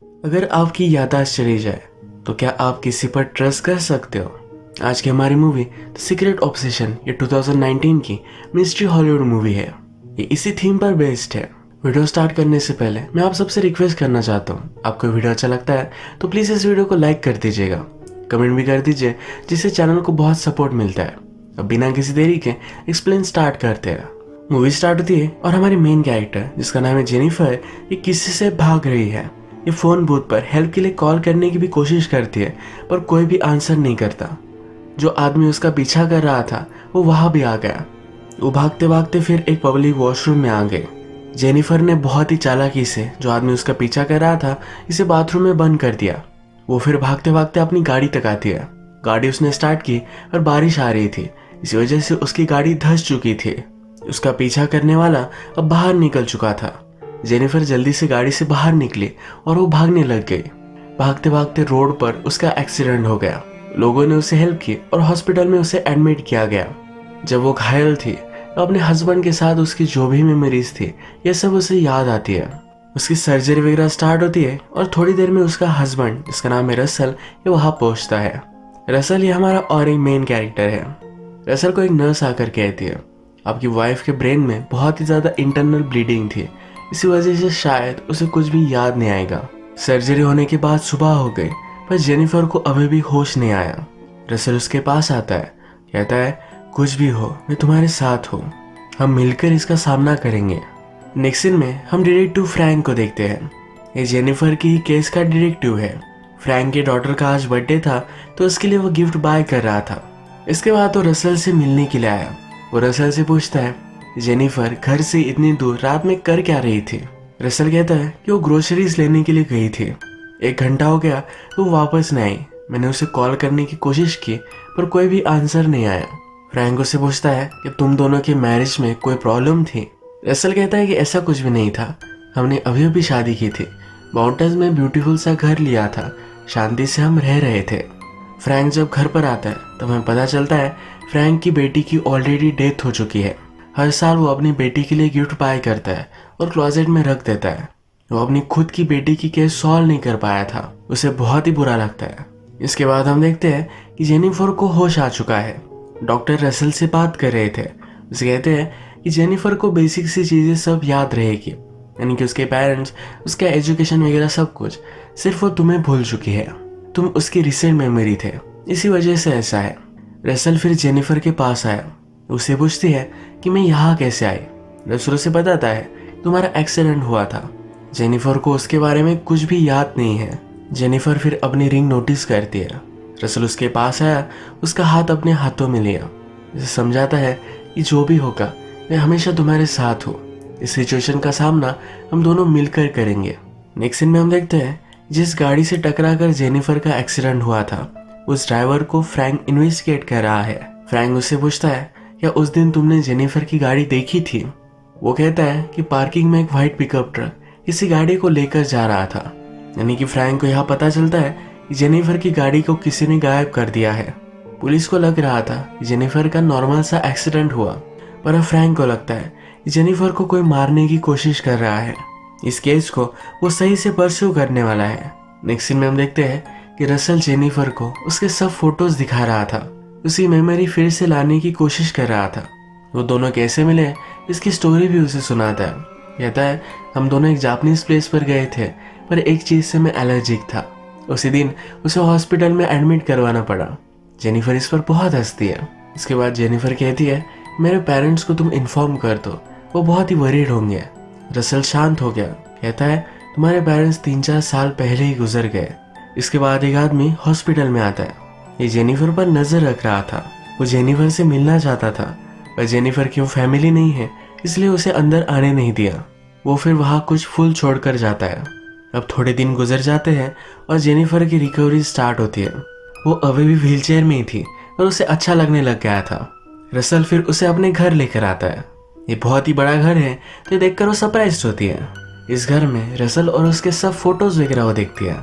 अगर आपकी याददाश्त चली जाए तो क्या आप किसी पर ट्रस्ट कर सकते हो? आज की हमारी मूवी द सीक्रेट ऑब्सेशन ये 2019 की मिस्ट्री हॉलीवुड मूवी है। ये इसी थीम पर बेस्ड है। वीडियो स्टार्ट करने से पहले मैं आप सबसे रिक्वेस्ट करना चाहता हूँ, आपको वीडियो अच्छा लगता है तो प्लीज़ इस वीडियो को लाइक कर दीजिएगा, कमेंट भी कर दीजिए, जिससे चैनल को बहुत सपोर्ट मिलता है। अब बिना किसी देरी के एक्सप्लेन स्टार्ट करते हैं। मूवी स्टार्ट होती है और हमारी मेन कैरेक्टर जिसका नाम है जेनिफर, ये किसी से भाग रही है। ये फोन बूथ पर हेल्प के लिए कॉल करने की भी कोशिश करती है पर कोई भी आंसर नहीं करता। जो आदमी उसका पीछा कर रहा था वो वहां भी आ गया। वो भागते भागते फिर एक पब्लिक वॉशरूम में आ गए। जेनिफर ने बहुत ही चालाकी से जो आदमी उसका पीछा कर रहा था इसे बाथरूम में बंद कर दिया। वो फिर भागते भागते अपनी गाड़ी तक आती है। गाड़ी उसने स्टार्ट की और बारिश आ रही थी, इसी वजह से उसकी गाड़ी धंस चुकी थी। उसका पीछा करने वाला अब बाहर निकल चुका था। जेनिफर जल्दी से गाड़ी से बाहर निकली और वो भागने लग गई। भागते भागते रोड पर उसका एक्सीडेंट हो गया। लोगों ने उसे हेल्प की और हॉस्पिटल में उसे एडमिट किया गया। जब वो घायल थी तो अपने हस्बैंड के साथ उसकी जो भी मेमोरीज थी ये सब उसे याद आती है। उसकी सर्जरी वगैरह स्टार्ट होती है और थोड़ी देर में उसका हस्बैंड जिसका नाम है रसल ये वहां पहुंचता है। रसल ये हमारा और एक मेन कैरेक्टर है। रसल को एक नर्स आकर कहती है आपकी वाइफ के ब्रेन में बहुत ही ज्यादा इंटरनल ब्लीडिंग थी, इसी वजह से शायद उसे कुछ भी याद नहीं आएगा। सर्जरी होने के बाद सुबह हो गई पर जेनिफर को अभी भी होश नहीं आया। रसल उसके पास आता है, कहता है कुछ भी हो मैं तुम्हारे साथ हूँ, हम मिलकर इसका सामना करेंगे। नेक्स्ट सीन में हम डिटेक्टिव फ्रैंक को देखते हैं। ये जेनिफर की केस का डिटेक्टिव है। फ्रैंक के डॉटर का आज बर्थडे था तो उसके लिए वो गिफ्ट बाय कर रहा था। इसके बाद वो रसल से मिलने के लिए आया। वो रसल से पूछता है जेनिफर घर से इतनी दूर रात में कर क्या रही थी? रसल कहता है कि वो ग्रोसरीज लेने के लिए गई थी। 1 घंटा हो गया तो वो वापस नहीं आई। मैंने उसे कॉल करने की कोशिश की पर कोई भी आंसर नहीं आया। फ्रैंक उससे पूछता है कि तुम दोनों के मैरिज में कोई प्रॉब्लम थी? रसल कहता है कि ऐसा कुछ भी नहीं था, हमने अभी अभी शादी की थी, माउंटेन्स में ब्यूटीफुल सा घर लिया था, शांति से हम रह रहे थे। फ्रैंक जब घर पर आता है तो हमें पता चलता है फ्रैंक की बेटी की ऑलरेडी डेथ हो चुकी है। हर साल वो अपनी बेटी के लिए गिफ्ट बाय करता है और क्लोजेट में रख देता है। वो अपनी खुद की बेटी की केस सॉल्व नहीं कर पाया था, उसे बहुत ही बुरा लगता है। इसके बाद हम देखते हैं कि जेनिफर को होश आ चुका है। डॉक्टर रसल से बात कर रहे थे। उसे कहते हैं कि जेनिफर को बेसिक सी चीज़ें सब याद रहेगी, यानी कि उसके पेरेंट्स, उसका एजुकेशन वगैरह सब कुछ, सिर्फ वो तुम्हें भूल चुकी है, तुम उसकी रिसेंट मेमोरी थे, इसी वजह से ऐसा है। रसल फिर जेनिफर के पास आया। उसे पूछती है कि मैं यहाँ कैसे आई। रसल उसे बताता है तुम्हारा एक्सीडेंट हुआ था। जेनिफर को उसके बारे में कुछ भी याद नहीं है। जेनिफर फिर अपनी रिंग नोटिस करती है। रसल उसके पास आया, उसका हाथ अपने हाथों में लिया, उसे समझाता है कि जो भी होगा मैं हमेशा तुम्हारे साथ हूँ, इस सिचुएशन का सामना हम दोनों मिलकर करेंगे। नेक्स्ट सीन में हम देखते हैं जिस गाड़ी से टकराकर जेनिफर का एक्सीडेंट हुआ था उस ड्राइवर को फ्रैंक इन्वेस्टिगेट कर रहा है। फ्रैंक उससे पूछता है क्या उस दिन तुमने जेनिफर की गाड़ी देखी थी? वो कहता है कि पार्किंग में एक व्हाइट पिकअप ट्रक किसी गाड़ी को लेकर जा रहा था। यानी कि फ्रैंक को यहाँ पता चलता है कि जेनिफर की गाड़ी को किसी ने गायब कर दिया है। पुलिस को लग रहा था कि जेनिफर का नॉर्मल सा एक्सीडेंट हुआ, पर अब फ्रैंक को लगता है कि जेनिफर को कोई मारने की कोशिश कर रहा है। इस केस को वो सही से परस्यू करने वाला है। नेक्स्ट सीन में हम देखते हैं कि रसल जेनिफर को उसके सब फोटोज दिखा रहा था, उसी मेमोरी फिर से लाने की कोशिश कर रहा था। वो दोनों कैसे मिले इसकी स्टोरी भी उसे सुनाता है। कहता है हम दोनों एक जापानीज प्लेस पर गए थे पर एक चीज से मैं एलर्जिक था। उसी दिन उसे हॉस्पिटल में एडमिट करवाना पड़ा। जेनिफर इस पर बहुत हंसती है। इसके बाद जेनिफर कहती है मेरे पेरेंट्स को तुम इन्फॉर्म कर दो, वो बहुत ही वरीड होंगे। रसल शांत हो गया, कहता है तुम्हारे पेरेंट्स 3-4 साल पहले ही गुजर गए। इसके बाद एक आदमी हॉस्पिटल में आता है। ये जेनिफर पर नजर रख रहा था। वो जेनिफर से मिलना चाहता था पर जेनिफर की वो फैमिली नहीं है इसलिए उसे अंदर आने नहीं दिया। वो फिर वहाँ कुछ फूल छोड़कर जाता है। अब थोड़े दिन गुजर जाते हैं और जेनिफर की रिकवरी स्टार्ट होती है। वो अभी भी व्हीलचेयर में ही थी और उसे अच्छा लगने लग गया था। रसल फिर उसे अपने घर लेकर आता है। ये बहुत ही बड़ा घर है तो ये देखकर वो सरप्राइज होती है। इस घर में रसल और उसके सब फोटोज वगैरह वो देखती है।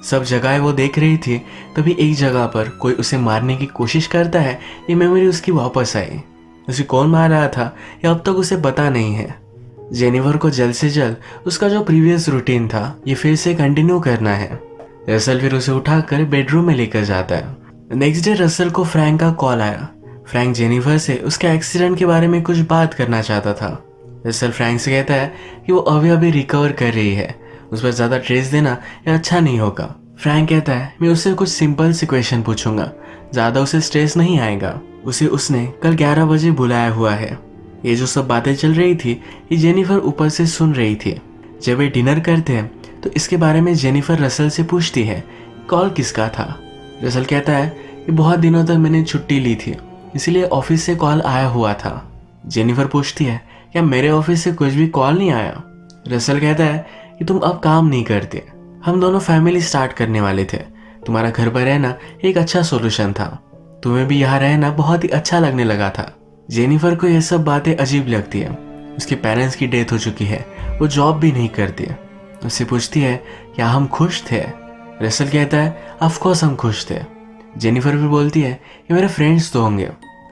सब जगह वो देख रही थी तभी एक जगह पर कोई उसे मारने की कोशिश करता है। ये मेमोरी उसकी वापस आई। उसे कौन मार रहा था ये अब तक उसे पता नहीं है। जेनिफर को जल्द से जल्द उसका जो प्रीवियस रूटीन था ये फिर से कंटिन्यू करना है। रसल फिर उसे उठाकर बेडरूम में लेकर जाता है। नेक्स्ट डे रसल को फ्रैंक का कॉल आया। फ्रैंक जेनिफर से उसके एक्सीडेंट के बारे में कुछ बात करना चाहता था। रसल फ्रैंक से कहता है कि वो अभी अभी रिकवर कर रही है, उस पर ज़्यादा स्ट्रेस देना ये अच्छा नहीं होगा। फ्रैंक कहता है मैं उससे कुछ सिंपल सी क्वेश्चन पूछूंगा, ज़्यादा उसे स्ट्रेस नहीं आएगा। उसे उसने कल 11 बजे बुलाया हुआ है। ये जो सब बातें चल रही थी ये जेनिफर ऊपर से सुन रही थी। जब वे डिनर करते हैं तो इसके बारे में जेनिफर रसल से पूछती है कॉल किसका था। रसल कहता है कि बहुत दिनों तक मैंने छुट्टी ली थी, इसलिए ऑफिस से कॉल आया हुआ था। जेनिफर पूछती है क्या मेरे ऑफिस से कुछ भी कॉल नहीं आया। रसल कहता है कि तुम अब काम नहीं करते, हम दोनों फैमिली स्टार्ट करने वाले थे, तुम्हारा घर पर रहना एक अच्छा सोल्यूशन था, तुम्हें भी यहाँ रहना बहुत ही अच्छा लगने लगा था। जेनिफर को यह सब बातें अजीब लगती है। उसके पेरेंट्स की डेथ हो चुकी है, वो जॉब भी नहीं करती। उससे पूछती है क्या हम खुश थे। रसल कहता है ऑफ कोर्स हम खुश थे। जेनिफर भी बोलती है कि मेरे फ्रेंड्स तो होंगे।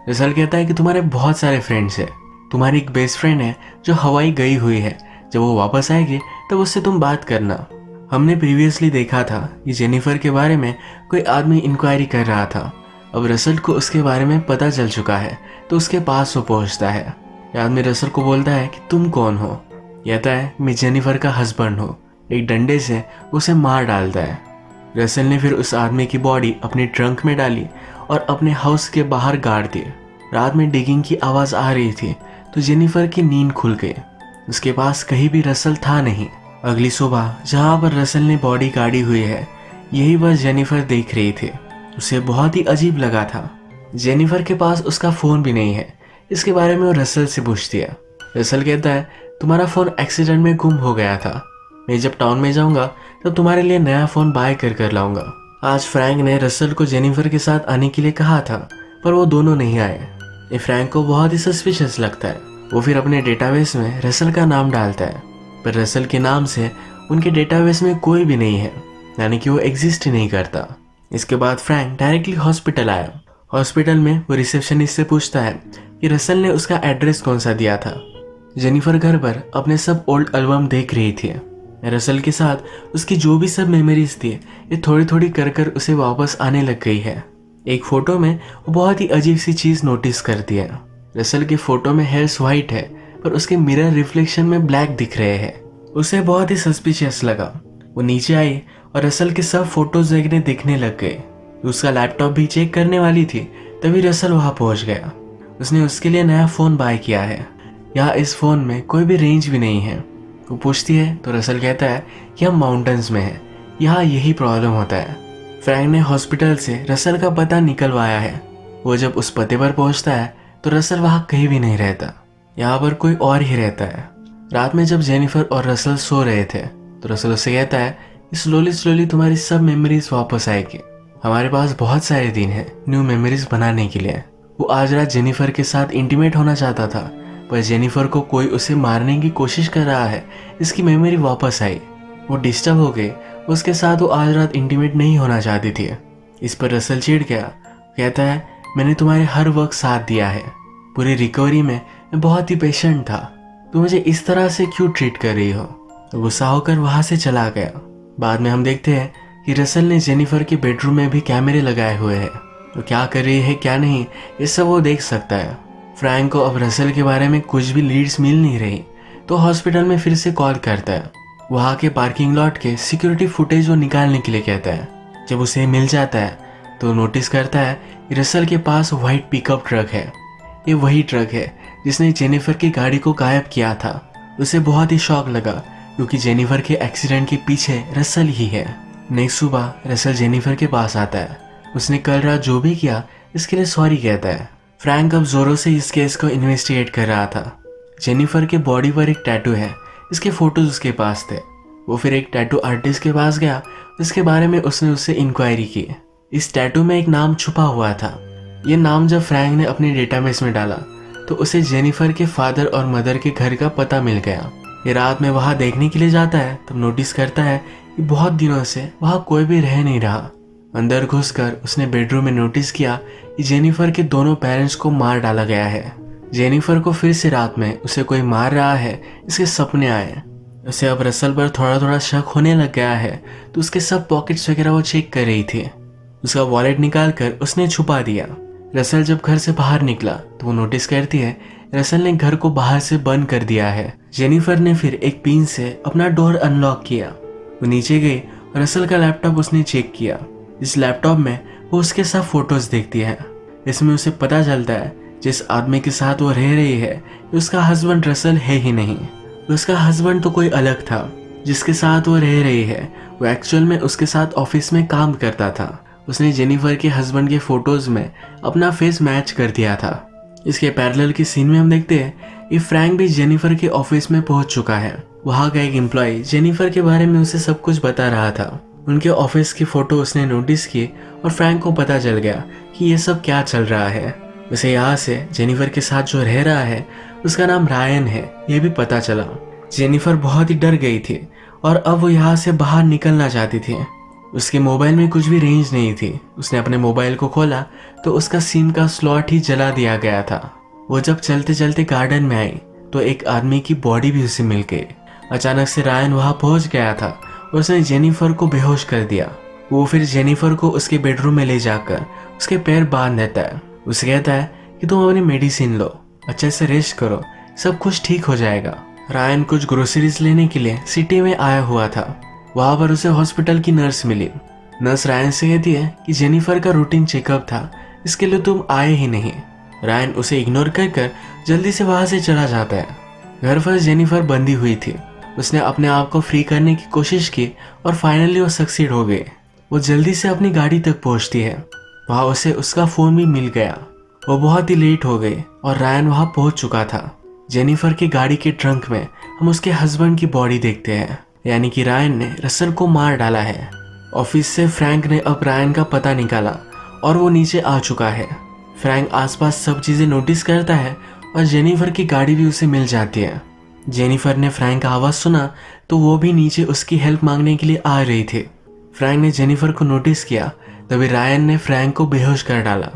रसल कहता है कि तुम्हारे बहुत सारे फ्रेंड्स हैं, तुम्हारी एक बेस्ट फ्रेंड है जो हवाई गई हुई है, जब वो वापस आएगी तब उससे तुम बात करना। हमने प्रीवियसली देखा था कि जेनिफर के बारे में कोई आदमी इंक्वायरी कर रहा था। अब रसल को उसके बारे में पता चल चुका है तो उसके पास वो पहुंचता है। आदमी रसल को बोलता है कि तुम कौन हो। कहता है मैं जेनिफर का हस्बैंड हूँ। एक डंडे से उसे मार डालता है। रसल ने फिर उस आदमी की बॉडी अपनी ट्रंक में डाली और अपने हाउस के बाहर गाड़ दी। रात में डिगिंग की आवाज़ आ रही थी तो जेनिफर की नींद खुल गई। उसके पास कहीं भी रसल था नहीं। अगली सुबह जहाँ पर रसल ने बॉडी गाड़ी हुई है यही वह जेनिफर देख रही थी। उसे बहुत ही अजीब लगा था। जेनिफर के पास उसका फ़ोन भी नहीं है। इसके बारे में वो रसल से पूछती है। रसल कहता है तुम्हारा फ़ोन एक्सीडेंट में गुम हो गया था, मैं जब टाउन में जाऊंगा तो तुम्हारे लिए नया फ़ोन बाय कर लाऊंगा। आज फ्रैंक ने रसल को जेनिफर के साथ आने के लिए कहा था पर वो दोनों नहीं आए। ये फ्रैंक को बहुत ही सस्पिशियस लगता है। वो फिर अपने डेटाबेस में रसल का नाम डालता है पर रसल के नाम से उनके डेटाबेस में कोई भी नहीं है, यानी कि वो एग्जिस्ट ही नहीं करता। इसके बाद फ्रैंक डायरेक्टली हॉस्पिटल आया। हॉस्पिटल में वो रिसेप्शनिस्ट से पूछता है कि रसल ने उसका एड्रेस कौन सा दिया था। जेनिफर घर पर अपने सब ओल्ड एल्बम देख रही थी। रसल के साथ उसकी जो भी सब मेमोरीज थी ये थोड़ी थोड़ी कर उसे वापस आने लग गई है। एक फोटो में वो बहुत ही अजीब सी चीज़ नोटिस करती है। रसल के फोटो में हेयर्स वाइट है पर उसके मिरर रिफ्लेक्शन में ब्लैक दिख रहे हैं। उसे बहुत ही सस्पिशियस लगा। वो नीचे आई और रसल के सब फोटोज देखने लग गए। उसका लैपटॉप भी चेक करने वाली थी तभी रसल वहां पहुंच गया। उसने उसके लिए नया फ़ोन बाय किया है। यहाँ इस फ़ोन में कोई भी रेंज भी नहीं है। वो पूछती है तो रसल कहता है कि हम माउंटेन्स में हैं, यहाँ यही प्रॉब्लम होता है। फ्रैंक ने हॉस्पिटल से रसल का पता निकलवाया है। वो जब उस पते पर पहुंचता है तो रसल वहाँ कहीं भी नहीं रहता, यहाँ पर कोई और ही रहता है। रात में जब जेनिफर और रसल सो रहे थे तो रसल उससे कहता है कि स्लोली तुम्हारी सब मेमोरीज वापस आएगी। हमारे पास बहुत सारे दिन हैं न्यू मेमोरीज बनाने के लिए। वो आज रात जेनिफर के साथ इंटीमेट होना चाहता था पर जेनिफर को कोई उसे मारने की कोशिश कर रहा है, इसकी मेमोरी वापस आई। वो डिस्टर्ब हो गई। उसके साथ वो आज रात इंटीमेट नहीं होना चाहती थी। इस पर रसल चिढ़ गया। कहता है मैंने तुम्हारे हर वक्त साथ दिया है, पूरी रिकवरी में मैं बहुत ही पेशेंट था, तुम मुझे इस तरह से क्यों ट्रीट कर रही हो। गुस्सा होकर वहां से चला गया। बाद में हम देखते हैं कि रसल ने जेनिफर के बेडरूम में भी कैमरे लगाए हुए हैं। तो क्या कर रही है क्या नहीं ये सब वो देख सकता है। फ्रैंक को अब रसल के बारे में कुछ भी लीड्स मिल नहीं रही तो हॉस्पिटल में फिर से कॉल करता है। वहाँ के पार्किंग लॉट के सिक्योरिटी फुटेज वो निकालने के लिए कहता है। जब उसे मिल जाता है तो नोटिस करता है कि रसल के पास व्हाइट पिकअप ट्रक है। ये वही ट्रक है जिसने जेनिफर की गाड़ी को गायब किया था। उसे बहुत ही शॉक लगा क्योंकि जेनिफर के एक्सीडेंट के पीछे रसल ही है। नेक्स्ट सुबह रसल जेनिफर के पास आता है। उसने कल रात जो भी किया इसके लिए सॉरी कहता है। फ्रैंक अब जोरों से इस केस को इन्वेस्टिगेट कर रहा था। जेनिफर के बॉडी पर एक टैटू है, इसके फोटोज उसके पास थे। वो फिर एक टैटू आर्टिस्ट के पास गया, इसके बारे में उसने उससे इंक्वायरी की। इस टैटू में एक नाम छुपा हुआ था। ये नाम जब फ्रैंक ने अपने डेटाबेस में डाला तो उसे जेनिफर के फादर और मदर के घर का पता मिल गया। ये रात में वहाँ देखने के लिए जाता है तब नोटिस करता है कि बहुत दिनों से वहाँ कोई भी रह नहीं रहा। अंदर घुसकर उसने बेडरूम में नोटिस किया कि जेनिफर के दोनों पेरेंट्स को मार डाला गया है। जेनिफर को फिर से रात में उसे कोई मार रहा है इसके सपने आए। उसे अब रसल पर थोड़ा थोड़ा शक होने लग गया है, तो उसके सब पॉकेट्स वगैरह वो चेक कर रही थी। उसका वॉलेट निकाल कर उसने छुपा दिया। रसल जब घर से बाहर निकला तो वो नोटिस करती है रसल ने घर को बाहर से बंद कर दिया है। जेनिफर ने फिर एक पिन से अपना डोर अनलॉक किया। वो नीचे गई और रसल का लैपटॉप उसने चेक किया। इस लैपटॉप में वो उसके साथ फोटोज देखती है। इसमें उसे पता चलता है जिस आदमी के साथ वो रह रही है उसका हस्बैंड रसल है ही नहीं। उसका हस्बैंड तो कोई अलग था। जिसके साथ वो रह रही है वो एक्चुअल में उसके साथ ऑफिस में काम करता था। उसने जेनिफर के हस्बैंड के फोटोज में अपना फेस मैच कर दिया था। इसके पैरेलल की सीन में हम देखते हैं कि फ्रैंक भी जेनिफर के ऑफिस में पहुंच चुका है। वहां का एक एम्प्लॉय जेनिफर के बारे में उसे सब कुछ बता रहा था। उनके ऑफिस की फोटो उसने नोटिस की और फ्रैंक को पता चल गया कि ये सब क्या चल रहा है। उसे यहाँ से जेनिफर के साथ जो रह रहा है उसका नाम रायन है, ये भी पता चला। जेनिफर बहुत ही डर गई थी और अब वो यहाँ से बाहर निकलना चाहती थी। उसके मोबाइल में कुछ भी रेंज नहीं थी। उसने अपने मोबाइल को खोला तो उसका सिम का स्लॉट ही जला दिया गया था। वो जब चलते चलते गार्डन में आई तो एक आदमी की बॉडी भी उसे मिल गई। अचानक से रायन वहां पहुंच गया था और उसने जेनिफर को बेहोश कर दिया। वो फिर जेनिफर को उसके बेडरूम में ले जाकर उसके पैर बांध देता है। उसे कहता है कि तुम अपनी मेडिसिन लो, अच्छे से रेस्ट करो, सब कुछ ठीक हो जाएगा। रायन कुछ ग्रोसरीज लेने के लिए सिटी में आया हुआ था। वहां पर उसे हॉस्पिटल की नर्स मिली। नर्स रायन से कहती है कि जेनिफर का रूटीन चेकअप था, इसके लिए तुम आए ही नहीं। रायन उसे इग्नोर कर जल्दी से वहां से चला जाता है। घर पर जेनिफर बंधी हुई थी। उसने अपने आप को फ्री करने की कोशिश की और फाइनली वो सक्सीड हो गई। वो जल्दी से अपनी गाड़ी तक पहुंचती है। वहां उसे उसका फोन भी मिल गया। वो बहुत ही लेट हो गई और रायन वहां पहुंच चुका था। जेनिफर की गाड़ी के ट्रंक में हम उसके हस्बैंड की बॉडी देखते हैं, यानी कि रायन ने रसल को मार डाला है। ऑफिस से फ्रैंक ने अब रायन का पता निकाला और वो नीचे आ चुका है। फ्रैंक आसपास सब चीजें नोटिस करता है और जेनिफर की गाड़ी भी उसे मिल जाती है। जेनिफर ने फ्रैंक का आवाज सुना तो वो भी नीचे उसकी हेल्प मांगने के लिए आ रही थी। फ्रैंक ने जेनिफर को नोटिस किया, तभी रायन ने फ्रैंक को बेहोश कर डाला।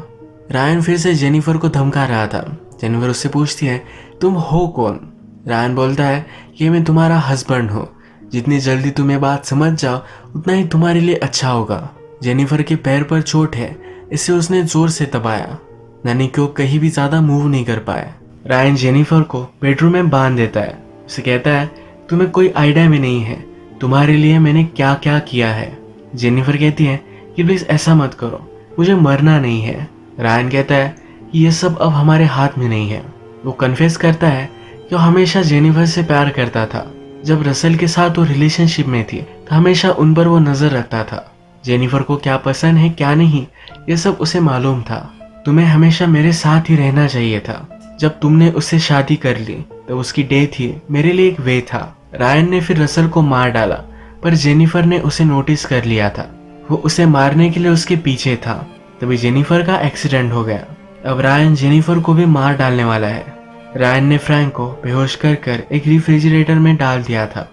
रायन फिर से जेनिफर को धमका रहा था। जेनिफर उससे पूछती है, तुम हो कौन? रायन बोलता है कि मैं तुम्हारा हस्बैंड हूँ। जितनी जल्दी तुम ये बात समझ जाओ उतना ही तुम्हारे लिए अच्छा होगा। जेनिफर के पैर पर चोट है, इससे उसने जोर से दबाया, यानी कि वो कहीं भी ज्यादा मूव नहीं कर पाए। रायन जेनिफर को बेडरूम में बांध देता है। उसे कहता है, तुम्हें कोई आइडिया भी नहीं है तुम्हारे लिए मैंने क्या क्या किया है। जेनिफर कहती है कि प्लीज ऐसा मत करो, मुझे मरना नहीं है। रायन कहता है कि ये सब अब हमारे हाथ में नहीं है। वो कन्फेस करता है कि वो हमेशा जेनिफर से प्यार करता था। जब रसल के साथ वो रिलेशनशिप में थी तो हमेशा उन पर वो नजर रखता था। जेनिफर को क्या पसंद है क्या नहीं ये सब उसे मालूम था। तुम्हें हमेशा मेरे साथ ही रहना चाहिए था। जब तुमने उससे शादी कर ली तो उसकी डेथ ही मेरे लिए एक वे था। रायन ने फिर रसल को मार डाला, पर जेनिफर ने उसे नोटिस कर लिया था। वो उसे मारने के लिए उसके पीछे था। तभी जेनिफर का एक्सीडेंट हो गया। अब रायन जेनिफर को भी मार डालने वाला है। रायन ने फ्रैंक को बेहोश कर एक रेफ्रिजरेटर में डाल दिया था।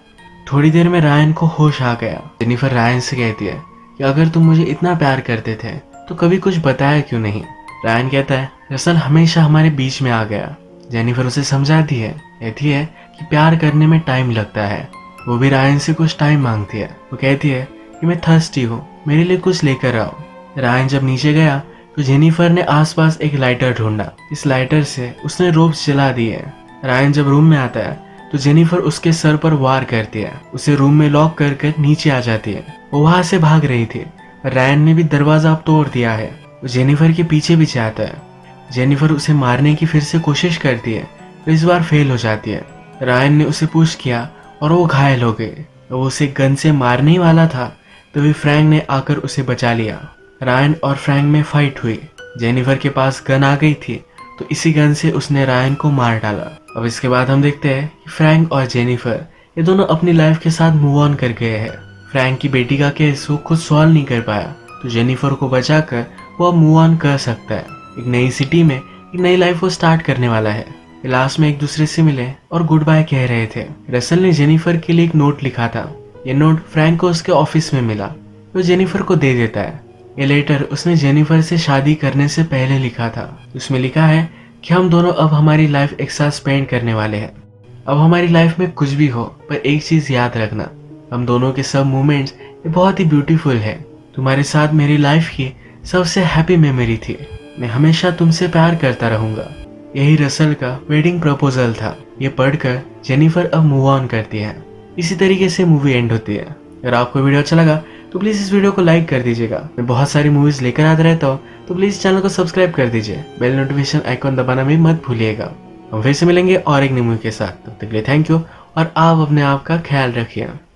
थोड़ी देर में रायन को होश आ गया। जेनिफर रायन से कहती है कि अगर तुम मुझे इतना प्यार करते थे तो कभी कुछ बताया क्यों नहीं। रायन कहता है, रसल हमेशा हमारे बीच में आ गया। जेनिफर उसे समझाती है, कहती है कि प्यार करने में टाइम लगता है। वो भी रायन से कुछ टाइम मांगती है। वो कहती है कि मैं थर्स्टी हूँ, मेरे लिए कुछ लेकर आओ। रायन जब नीचे गया तो जेनिफर ने आसपास एक लाइटर ढूंढा। इस लाइटर से उसने रोप्स जला दिए। रायन जब रूम में आता है तो जेनिफर उसके सर पर वार करती है। उसे रूम में लॉक कर नीचे आ जाती है। वो वहां से भाग रही थी। रायन ने भी दरवाजा अब तोड़ दिया है। वो जेनिफर के पीछे भी जाता है। जेनिफर उसे मारने की फिर से कोशिश करती है, तो इस बार फेल हो जाती है। रायन ने उसे पुश किया और वो घायल हो गए। वो उसे गन से मारने ही वाला था, तभी फ्रैंक ने आकर उसे बचा लिया। रायन और फ्रैंक में फाइट हुई। जेनिफर के पास गन आ गई थी तो इसी गन से उसने रायन को मार डाला। अब इसके बाद हम देखते हैं कि फ्रैंक और जेनिफर ये दोनों अपनी लाइफ के साथ मूव ऑन कर गए हैं। फ्रैंक की बेटी का केस वो खुद सॉल्व नहीं कर पाया, तो जेनिफर को बचाकर वो अब मूव ऑन कर सकता है। एक नई सिटी में एक नई लाइफ वो स्टार्ट करने वाला है। लास्ट में एक दूसरे से मिले और गुड बाय कह रहे थे। रसल ने जेनिफर के लिए एक नोट लिखा था। ये नोट फ्रैंक को उसके ऑफिस में मिला, वो जेनिफर को दे देता है। ये लेटर उसने जेनिफर से शादी करने से पहले लिखा था। उसमें लिखा है कि हम दोनों अब हमारी लाइफ एक साथ स्पेंड करने वाले हैं। अब हमारी लाइफ में कुछ भी हो, पर एक चीज याद रखना, हम दोनों के सब मोमेंट्स ये बहुत ही ब्यूटीफुल है। तुम्हारे साथ मेरी लाइफ की सबसे हैप्पी मेमोरी थी। मैं हमेशा तुमसे प्यार करता रहूंगा। यही रसल का वेडिंग प्रपोजल था। ये पढ़कर जेनिफर अब मूव ऑन करती है। इसी तरीके से मूवी एंड होती है। अगर आपको वीडियो अच्छा लगा तो प्लीज इस वीडियो को लाइक कर दीजिएगा। मैं बहुत सारी मूवीज लेकर आता रहता हूँ, तो प्लीज चैनल को सब्सक्राइब कर दीजिए। बेल नोटिफिकेशन आइकॉन दबाना भी मत भूलिएगा। हम फिर से मिलेंगे और एक न्यू मूवी के साथ। तब तक के लिए थैंक यू और आप अपने आप का ख्याल रखिए।